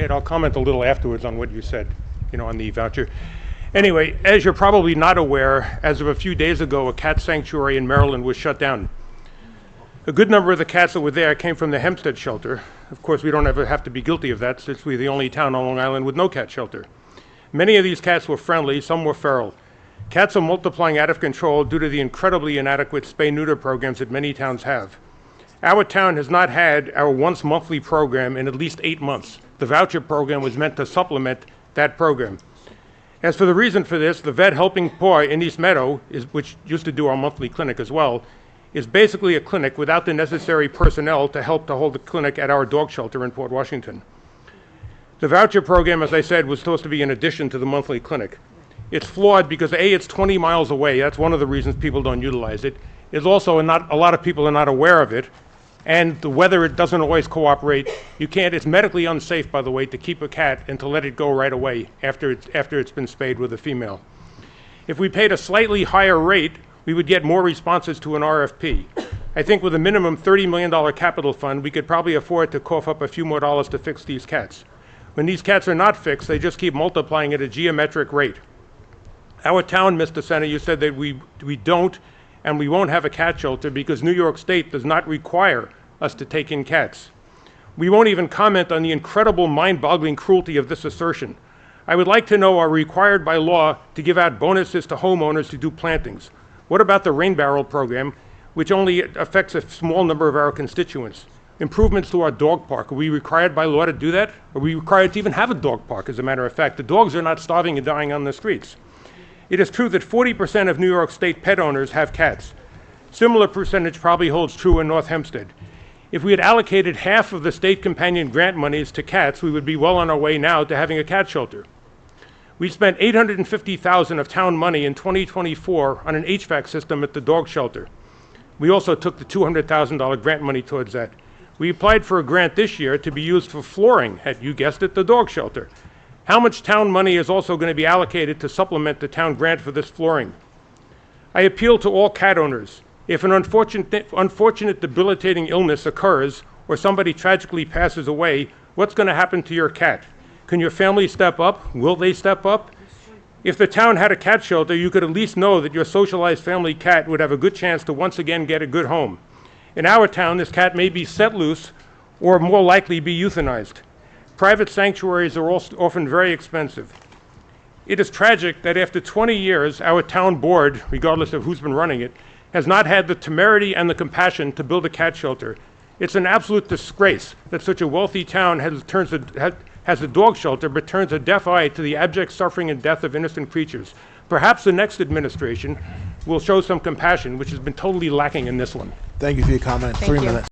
Ed, I'll comment a little afterwards on what you said, on the voucher. Anyway, as you're probably not aware, as of a few days ago, a cat sanctuary in Maryland was shut down. A good number of the cats that were there came from the Hempstead shelter. Of course, we don't ever have to be guilty of that, since we're the only town on Long Island with no cat shelter. Many of these cats were friendly, some were feral. Cats are multiplying out of control due to the incredibly inadequate spay-neuter programs that many towns have. Our town has not had our once monthly program in at least 8 months. The voucher program was meant to supplement that program. As for the reason for this, the Vet Helping Paw in East Meadow, which used to do our monthly clinic as well, is basically a clinic without the necessary personnel to help to hold the clinic at our dog shelter in Port Washington. The voucher program, as I said, was supposed to be in addition to the monthly clinic. It's flawed because A, it's 20 miles away. That's one of the reasons people don't utilize it. It's also a lot of people are not aware of it. And the weather, it doesn't always cooperate. It's medically unsafe, by the way, to keep a cat and to let it go right away after it's been spayed with a female. If we paid a slightly higher rate, we would get more responses to an RFP. I think with a minimum $30 million capital fund, we could probably afford to cough up a few more dollars to fix these cats. When these cats are not fixed, they just keep multiplying at a geometric rate. Our town, Mr. Senator, you said that we don't and we won't have a cat shelter because New York State does not require us to take in cats. We won't even comment on the incredible mind-boggling cruelty of this assertion. I would like to know, are we required by law to give out bonuses to homeowners to do plantings? What about the rain barrel program, which only affects a small number of our constituents? Improvements to our dog park, are we required by law to do that? Are we required to even have a dog park, as a matter of fact? The dogs are not starving and dying on the streets. It is true that 40% of New York State pet owners have cats. Similar percentage probably holds true in North Hempstead. If we had allocated half of the state companion grant monies to cats, we would be well on our way now to having a cat shelter. We spent $850,000 of town money in 2024 on an HVAC system at the dog shelter. We also took the $200,000 grant money towards that. We applied for a grant this year to be used for flooring at, you guessed it, the dog shelter. How much town money is also going to be allocated to supplement the town grant for this flooring? I appeal to all cat owners. If an unfortunate debilitating illness occurs or somebody tragically passes away, what's going to happen to your cat? Can your family step up? Will they step up? If the town had a cat shelter, you could at least know that your socialized family cat would have a good chance to once again get a good home. In our town, this cat may be set loose or more likely be euthanized. Private sanctuaries are often very expensive. It is tragic that after 20 years, our town board, regardless of who's been running it, has not had the temerity and the compassion to build a cat shelter. It's an absolute disgrace that such a wealthy town has a dog shelter but turns a deaf eye to the abject suffering and death of innocent creatures. Perhaps the next administration will show some compassion, which has been totally lacking in this one. Thank you for your comment. Thank 3 you. minutes.